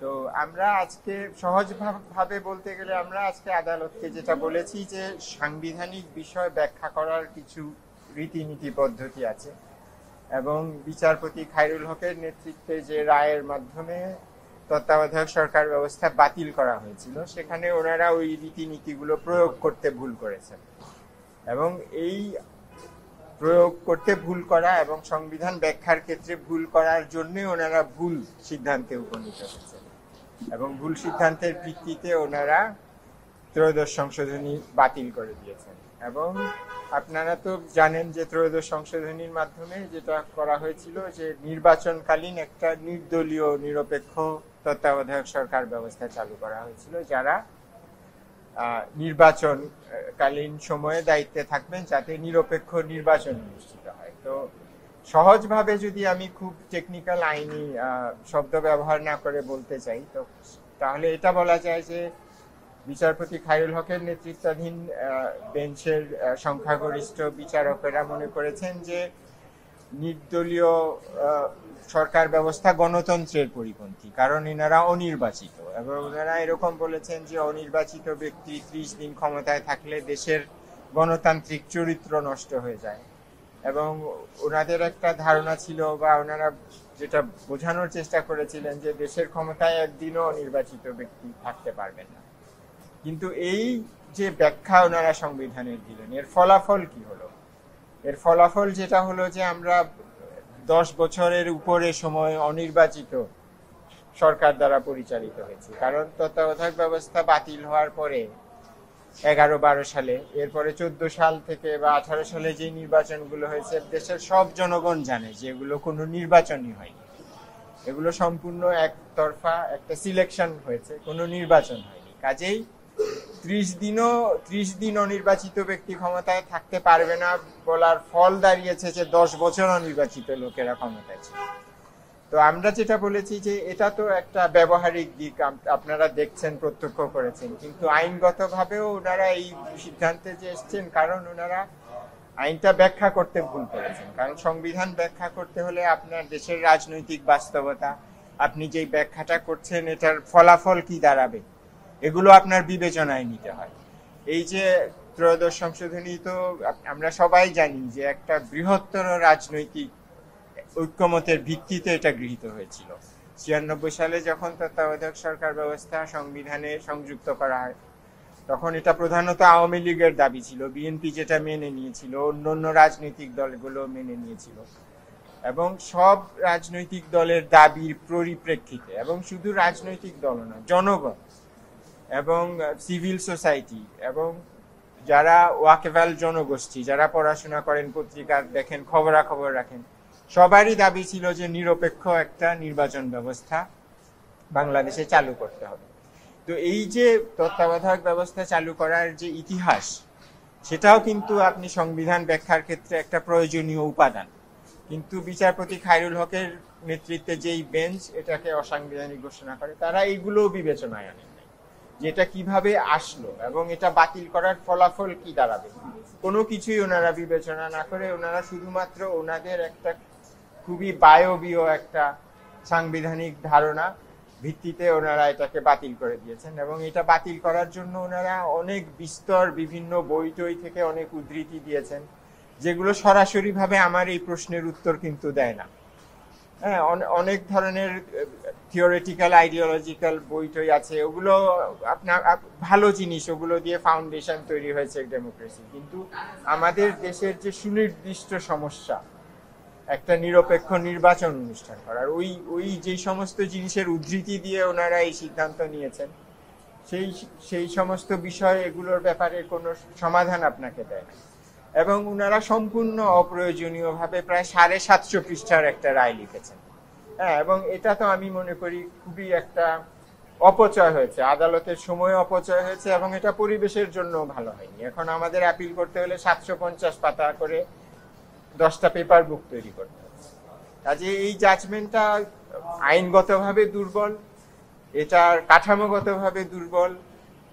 তো আমরা আজকে সহজভাবে বলতে গেলে আমরা আজকে আদালতকে যেটা বলেছি যে সাংবিধানিক বিষয় ব্যাখ্যা করার কিছু রীতিনীতি পদ্ধতি আছে এবং বিচারপতি খায়রুল হকের নেতৃত্বে যে রায়ের মাধ্যমে তত্ত্বাবধায়ক সরকার ব্যবস্থা বাতিল করা হয়েছিল সেখানে ওনারা ওই রীতিনীতিগুলো প্রয়োগ করতে ভুল করেছেন এবং এই প্রয়োগ করতে ভুল করা এবং সংবিধান ব্যাখ্যার ক্ষেত্রে ভুল করার জন্য ওনারা ভুল সিদ্ধান্তে উপনীত হয়েছেন এবং ভুল সিদ্ধান্তের ভিত্তিতে ওনারা ত্রয়োদশ সংশোধনী বাতিল করে দিয়েছেন এবং আপনারা তো জানেন যে ত্রয়োদশ সংশোধনীর মাধ্যমে যেটা করা হয়েছিল যে নির্বাচনকালীন একটা নির্দলীয় নিরপেক্ষ তত্ত্বাবধায়ক সরকার ব্যবস্থা চালু করা হয়েছিল যারা নির্বাচনকালীন সময়ে দায়িত্বে থাকবেন যাতে নিরপেক্ষ নির্বাচন অনুষ্ঠিত হয়। তো সহজভাবে যদি আমি খুব টেকনিক্যাল আইনি শব্দ ব্যবহার না করে বলতে চাই তো তাহলে এটা বলা যায় যে বিচারপতি খায়রুল হকের নেতৃত্বাধীন বেঞ্চের সংখ্যাগরিষ্ঠ বিচারকেরা মনে করেছেন যে নির্দলীয় সরকার ব্যবস্থা গণতন্ত্রের পরিপন্থী কারণ এনারা অনির্বাচিত এবং ওনারা এরকম বলেছেন যে অনির্বাচিত ব্যক্তি 30 দিন ক্ষমতায় থাকলে দেশের গণতান্ত্রিক চরিত্র নষ্ট হয়ে যায় এবং ওনাদের একটা ধারণা ছিল বা ওনারা যেটা বোঝানোর চেষ্টা করেছিলেন যে দেশের ক্ষমতায় একদিনও অনির্বাচিত ব্যক্তি থাকতে পারবেন না কিন্তু এই যে ব্যাখ্যা ওনারা সংবিধানের দিলেন এর ফলাফল কি হলো এর ফলাফল যেটা হলো যে আমরা 10 বছরের উপরে সময় অনির্বাচিত সরকার দ্বারা পরিচালিত হয়েছে কারণ তত্ত্বাবধায়ক ব্যবস্থা বাতিল হওয়ার পরে 11-12 সালে এরপরে 14 সাল থেকে বা 18 সালে যে নির্বাচনগুলো হয়েছে দেশের সব জনগণ জানে যে এগুলো কোনো নির্বাচনই হয়নি এগুলো সম্পূর্ণ একতরফা একটা সিলেকশন হয়েছে কোনো নির্বাচন হয়নি কাজেই 30 দিন অনির্বাচিত ব্যক্তি ক্ষমতায় থাকতে পারবে না বলার ফল দাঁড়িয়েছে যে 10 বছর অনির্বাচিত লোকেরা ক্ষমতায় ছিল তো আমরা যেটা বলেছি যে এটা তো একটা ব্যবহারিক দিক আপনারা দেখছেন প্রত্যক্ষ করেছেন কিন্তু আইনগতভাবেও ওনারা এই সিদ্ধান্তে যে এসছেন কারণ ওনারা আইনটা ব্যাখ্যা করতে ভুল করেছেন কারণ সংবিধান ব্যাখ্যা করতে হলে আপনার দেশের রাজনৈতিক বাস্তবতা আপনি যেই ব্যাখ্যাটা করছেন এটার ফলাফল কি দাঁড়াবে এগুলো আপনার বিবেচনায় নিতে হয় এই যে ত্রয়োদশ সংশোধনী তো আমরা সবাই জানি যে একটা বৃহত্তর রাজনৈতিক ঐক্যমতের ভিত্তিতে এটা গৃহীত হয়েছিল 96 সালে যখন তত্ত্বাবধায়ক সরকার ব্যবস্থা সংবিধানে সংযুক্ত করা হয় তখন এটা প্রধানত আওয়ামী লীগের দাবি ছিল বিএনপি যেটা মেনে নিয়েছিল অন্যান্য রাজনৈতিক দলগুলো মেনে নিয়েছিল এবং সব রাজনৈতিক দলের দাবির পরিপ্রেক্ষিতে এবং শুধু রাজনৈতিক দল না জনগণ এবং সিভিল সোসাইটি এবং যারা ওয়াকেফাল জনগোষ্ঠী যারা পড়াশোনা করেন পত্রিকা দেখেন খবরাখবর রাখেন সবারই দাবি ছিল যে নিরপেক্ষ একটা নির্বাচন ব্যবস্থা বাংলাদেশে চালু করতে হবে তো এই যে তত্ত্বাবধায়ক ব্যবস্থা চালু করার যে ইতিহাস সেটাও কিন্তু আপনি সংবিধান ব্যাখ্যার ক্ষেত্রে একটা প্রয়োজনীয় উপাদান কিন্তু বিচারপতি খায়রুল হকের নেতৃত্বে যেই বেঞ্চ এটাকে অসাংবিধানিক ঘোষণা করে তারা এইগুলো বিবেচনায় আনেন নাই যেটা কিভাবে আসলো এবং এটা বাতিল করার ফলাফল কি দাঁড়াবে কোনো কিছুই ওনারা বিবেচনা না করে ওনারা শুধুমাত্র ওনাদের একটা খুবই বায়বীয় একটা সাংবিধানিক ধারণা ভিত্তিতে ওনারা এটাকে বাতিল করে দিয়েছেন এবং এটা বাতিল করার জন্য ওনারা অনেক বিস্তর বিভিন্ন বই টই থেকে অনেক উদ্ধৃতি দিয়েছেন যেগুলো সরাসরিভাবে আমার এই প্রশ্নের উত্তর কিন্তু দেয় না হ্যাঁ অনেক ধরনের থিওরিটিক্যাল আইডিওলজিক্যাল বই টই আছে ওগুলো আপনার ভালো জিনিস ওগুলো দিয়ে ফাউন্ডেশন তৈরি হয়েছে ডেমোক্রেসি কিন্তু আমাদের দেশের যে সুনির্দিষ্ট সমস্যা একটা নিরপেক্ষ নির্বাচন অনুষ্ঠান করার ওই যে সমস্ত জিনিসের উদ্ধৃতি দিয়ে ওনারা এই সিদ্ধান্ত নিয়েছেন সেই সমস্ত বিষয় এগুলোর ব্যাপারে কোনো সমাধান আপনাকে দেয় না এবং ওনারা সম্পূর্ণ অপ্রয়োজনীয়ভাবে প্রায় 750 পৃষ্ঠার একটা রায় লিখেছেন হ্যাঁ এবং এটা তো আমি মনে করি খুবই একটা অপচয় হয়েছে আদালতের সময় অপচয় হয়েছে এবং এটা পরিবেশের জন্য ভালো হয়নি এখন আমাদের অ্যাপিল করতে হলে 750 পাতা করে 10টা পেপার বুক তৈরি করতে হচ্ছে কাজে এই জাজমেন্টটা আইনগতভাবে দুর্বল এটার কাঠামোগতভাবে দুর্বল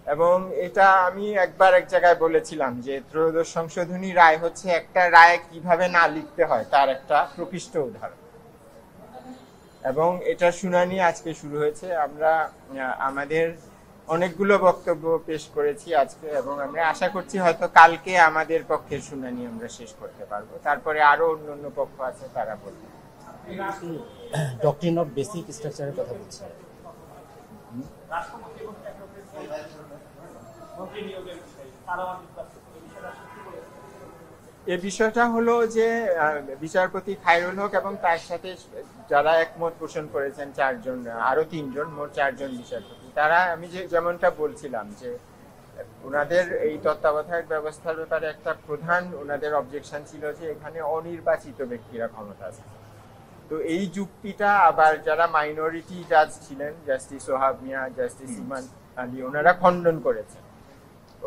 এবং এটা আমি একবার এক জায়গায় বলেছিলাম যে ত্রয়োদশ সংশোধনী রায় হচ্ছে একটা রায় কিভাবে না লিখতে হয় তার একটা প্রকৃষ্ট উদাহরণ এবং এটার শুনানি আজকে শুরু হয়েছে। আমরা আমাদের অনেকগুলো বক্তব্য পেশ করেছি আজকে, এবং আমরা আশা করছি হয়তো কালকে আমাদের পক্ষের শুনানি আমরা শেষ করতে পারবো। তারপরে আরো অন্য পক্ষ আছে, তারা বলবে। ডক্ট্রিন অফ বেসিক স্ট্রাকচারের কথা বলছি। এই বিষয়টা হলো যে বিচারপতি খায়রুল হক এবং তার সাথে যারা একমত পোষণ করেছেন চারজন, আরো তিনজন, মোট চারজন বিচারপতি, তারা আমি যেমনটা বলছিলাম যে ওনাদের এই তত্ত্বাবধায়ক ব্যবস্থার ব্যাপারে একটা প্রধান ওনাদের অবজেকশন ছিল যে এখানে অনির্বাচিত ব্যক্তিরা ক্ষমতা আছে। তো এই যুক্তিটা আবার যারা মাইনরিটি জাজ ছিলেন, জাস্টিস সোহাব মিয়া, জাস্টিস ইমান আলী, ওনারা খণ্ডন করেছেন।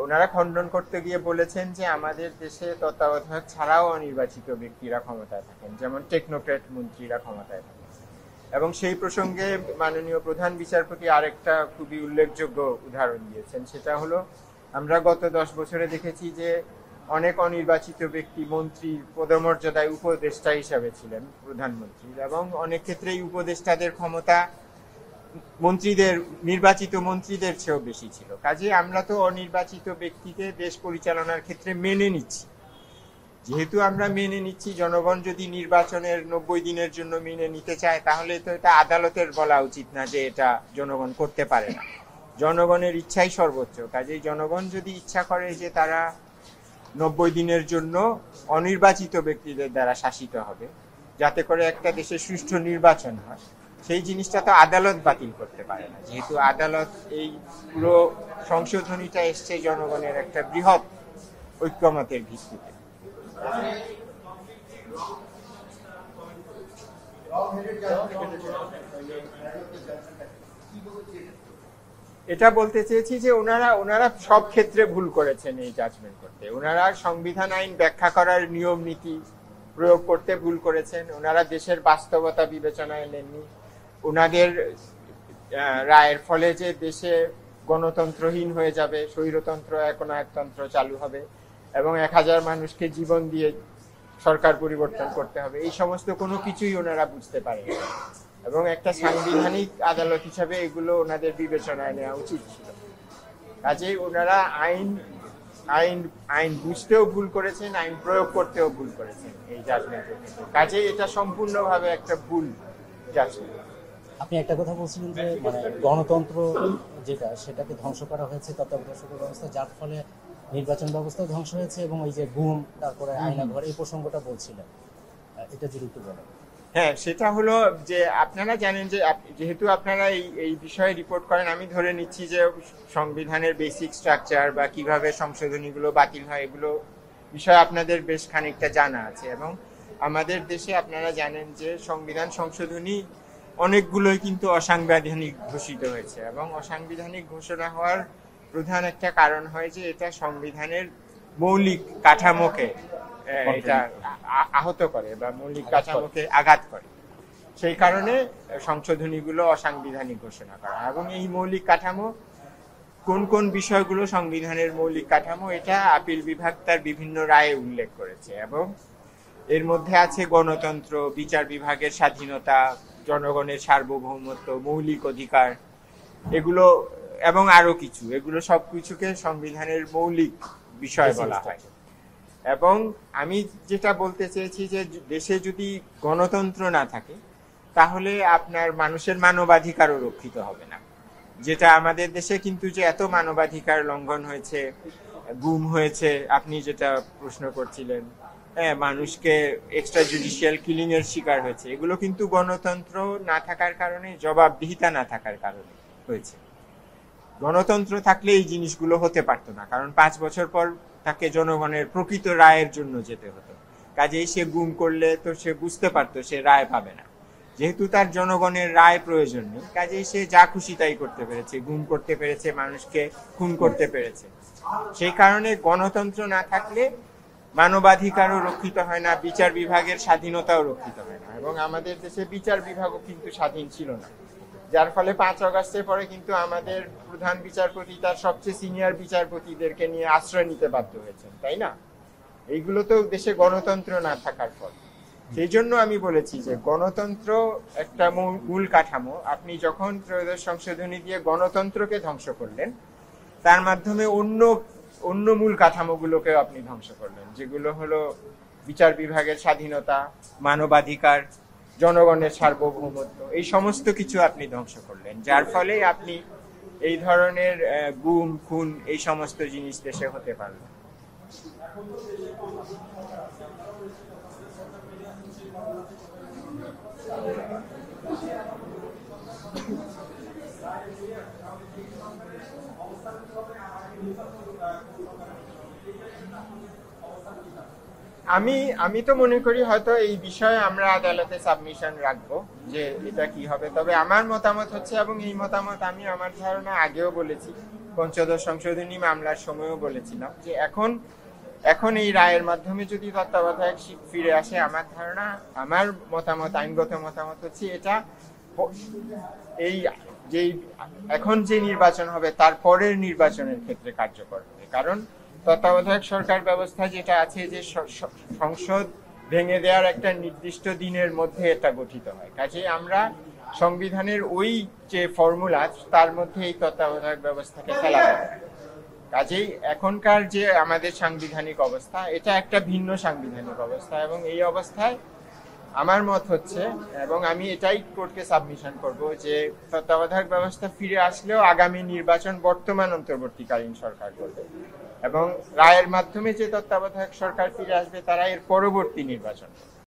ওনারা খণ্ডন করতে গিয়ে বলেছেন যে আমাদের দেশে তত্ত্বাবধায়ক ছাড়াও অনির্বাচিত ব্যক্তিরা ক্ষমতায় থাকেন, যেমন টেকনোক্র্যাট মন্ত্রীরা ক্ষমতায় থাকেন। এবং সেই প্রসঙ্গে মাননীয় প্রধান বিচারপতি আরেকটা খুবই উল্লেখযোগ্য উদাহরণ দিয়েছেন। সেটা হলো আমরা গত 10 বছরে দেখেছি যে অনেক অনির্বাচিত ব্যক্তি মন্ত্রীর পদমর্যাদায় উপদেষ্টা হিসাবে ছিলেন প্রধানমন্ত্রীর, এবং অনেক ক্ষেত্রেই উপদেষ্টাদের ক্ষমতা মন্ত্রীদের, নির্বাচিত মন্ত্রীদের চেয়েও বেশি ছিল। কাজে আমরা তো অনির্বাচিত ব্যক্তিকে দেশ পরিচালনার ক্ষেত্রে মেনে নিচ্ছি। যেহেতু আমরা মেনে নিচ্ছি, জনগণ যদি নির্বাচনের 90 দিনের জন্য মেনে নিতে চায়, তাহলে তো এটা আদালতের বলা উচিত না যে এটা জনগণ করতে পারে না। জনগণের ইচ্ছাই সর্বোচ্চ। কাজেই জনগণ যদি ইচ্ছা করে যে তারা 90 দিনের জন্য অনির্বাচিত ব্যক্তিদের দ্বারা শাসিত হবে, যাতে করে একটা দেশে সুষ্ঠু নির্বাচন হয়, সেই জিনিসটা তো আদালত বাতিল করতে পারে না। যেহেতু আদালত, এই পুরো সংশোধনীটা এসছে জনগণের একটা বৃহৎ ঐক্যমতের ভিত্তিতে। এটা বলতে চেয়েছি যে ওনারা সব ক্ষেত্রে ভুল করেছেন এই জাজমেন্ট করতে। ওনারা সংবিধান আইন ব্যাখ্যা করার নিয়ম নীতি প্রয়োগ করতে ভুল করেছেন। ওনারা দেশের বাস্তবতা বিবেচনায় নেননি। ওনাদের রায়ের ফলে যে দেশে গণতন্ত্রহীন হয়ে যাবে, স্বৈরতন্ত্র, একনায়কতন্ত্র চালু হবে এবং 1000 মানুষকে জীবন দিয়ে সরকার পরিবর্তন করতে হবে, এই সমস্ত কোনো কিছুই ওনারা বুঝতে পারেন না। এবং একটা সাংবিধানিক আদালত হিসাবে এগুলো ওনাদের বিবেচনায় নেওয়া উচিত ছিল। কাজেই ওনারা আইন বুঝতেও ভুল করেছেন, আইন প্রয়োগ করতেও ভুল করেছেন এই জাজমেন্টের ক্ষেত্রে। কাজেই এটা সম্পূর্ণভাবে একটা ভুল জাজমেন্ট। আপনি একটা কথা বলছিলেন যে মানে গণতন্ত্র যেটা, সেটাকে ধ্বংস করা হয়েছে তত্ত্বাবধায়ক ব্যবস্থা, যার ফলে নির্বাচন ব্যবস্থাও ধ্বংস হয়েছে, এবং এই যে গুম, তারপরে আয়নাঘর, এই প্রসঙ্গটা বলছিলেন, এটা যদি একটু বলেন। হ্যাঁ, সেটা হলো যে আপনারা জানেন যে যেহেতু আপনারা এই বিষয়ে রিপোর্ট করেন, আমি ধরে নিচ্ছি যে সংবিধানের বেসিক স্ট্রাকচার বা কিভাবে সংশোধনীগুলো বাতিল হয়, এগুলো বিষয়ে আপনাদের বেশ খানিকটা জানা আছে। এবং আমাদের দেশে আপনারা জানেন যে সংবিধান সংশোধনী অনেকগুলোই কিন্তু অসাংবিধানিক ঘোষিত হয়েছে, এবং অসাংবিধানিক ঘোষণা হওয়ার প্রধান একটা কারণ হয় যে এটা সংবিধানের মৌলিক কাঠামোকে এটা আহত করে বা মৌলিক কাঠামোকে আঘাত করে। সেই কারণে সংশোধনীগুলো অসাংবিধানিক ঘোষণা করা। এবং এই মৌলিক কাঠামো কোন কোন বিষয়গুলো সংবিধানের মৌলিক কাঠামো, এটা আপিল বিভাগ তার বিভিন্ন রায়ে উল্লেখ করেছে। এবং এর মধ্যে আছে গণতন্ত্র, বিচার বিভাগের স্বাধীনতা, জনগণের সার্বভৌমত্ব, মৌলিক অধিকার, এগুলো এবং আরো কিছু, এগুলো সবকিছুকে সংবিধানের মৌলিক বিষয় বলা হয়। এবং আমি যেটা বলতে চেয়েছি যে দেশে যদি গণতন্ত্র না থাকে, তাহলে আপনার মানুষের মানবাধিকারও রক্ষিত হবে না। যেটা আমাদের দেশে কিন্তু যে এত মানবাধিকার লঙ্ঘন হয়েছে, গুম হয়েছে, আপনি যেটা প্রশ্ন করছিলেন, হ্যাঁ, মানুষকে এক্সট্রা জুডিশিয়াল কিলিং এর শিকার হয়েছে, এগুলো কিন্তু গণতন্ত্র না থাকার কারণে, জবাবদিহিতা না থাকার কারণে হয়েছে। গণতন্ত্র থাকলে এই জিনিসগুলো হতে পারতো না, কারণ 5 বছর পর তাকে জনগণের প্রকৃত রায়ের জন্য যেতে হতো। কাজেই সে গুম করলে তো সে বুঝতে পারতো সে রায় পাবে না। যেহেতু তার জনগণের রায় প্রয়োজন নেই, কাজেই সে যা খুশি তাই করতে পেরেছে, গুম করতে পেরেছে, মানুষকে খুন করতে পেরেছে। সেই কারণে গণতন্ত্র না থাকলে মানবাধিকারও রক্ষিত হয় না, বিচার বিভাগের স্বাধীনতাও রক্ষিত হয় না। এবং আমাদের দেশে বিচার বিভাগও কিন্তু স্বাধীন ছিল না, যার ফলে 5 আগস্টের পরে কিন্তু আমাদের প্রধান বিচারপতি তার সবচেয়ে সিনিয়র বিচারপতিদেরকে নিয়ে আশ্রয় নিতে বাধ্য হয়েছেন, তাই না? এইগুলো তো দেশে গণতন্ত্র না থাকার ফল। সেই জন্য আমি বলেছি যে গণতন্ত্র একটা মূল কাঠামো। আপনি যখন ত্রয়োদশ সংশোধনী দিয়ে গণতন্ত্রকে ধ্বংস করলেন, তার মাধ্যমে অন্য অন্য মূল কাঠামোগুলোকেও আপনি ধ্বংস করলেন, যেগুলো হলো বিচার বিভাগের স্বাধীনতা, মানবাধিকার, জনগণের সার্বভৌমত্ব, এই সমস্ত কিছু আপনি ধ্বংস করলেন, যার ফলে আপনি এই ধরনের গুম খুন এই সমস্ত জিনিস দেশে হতে পারল। আমি তো মনে করি হয়তো এই বিষয়ে আমরা আদালতে সাবমিশন রাখবো যে এটা কি হবে। তবে আমার মতামত হচ্ছে, এবং এই মতামত আমি আমার ধারণা আগেও বলেছি, পঞ্চদশ সংশোধনী মামলার সময়ও বলেছিলাম, যে এখন এই রায়ের মাধ্যমে যদি তত্ত্বাবধায়ক ফিরে আসে, আমার ধারণা, আমার মতামত, আইনগত মতামত হচ্ছে এটা এই যে এখন যে নির্বাচন হবে তার পরের নির্বাচনের ক্ষেত্রে কার্যকর হবে। কারণ তত্ত্বাবধায়ক সরকার ব্যবস্থা যেটা আছে, যে সংসদ ভেঙে দেওয়ার একটা নির্দিষ্ট দিনের মধ্যে এটা গঠিত হয়, কাজেই আমরা সংবিধানের ওই যে ফর্মুলা, তার মধ্যে এই তত্ত্বাবধায়ক ব্যবস্থাকে ফেলা হবে। কাজেই এখনকার যে আমাদের সাংবিধানিক অবস্থা, এটা একটা ভিন্ন সাংবিধানিক অবস্থা, এবং এই অবস্থায় আমার মত হচ্ছে, এবং আমি এটাই কোর্টকে সাবমিশন করব, যে তত্ত্বাবধায়ক ব্যবস্থা ফিরে আসলেও আগামী নির্বাচন বর্তমান অন্তর্বর্তীকালীন সরকার করবে, এবং রায়ের মাধ্যমে যে তত্ত্বাবধায়ক সরকার ফিরে আসবে তারা এর পরবর্তী নির্বাচন করবে।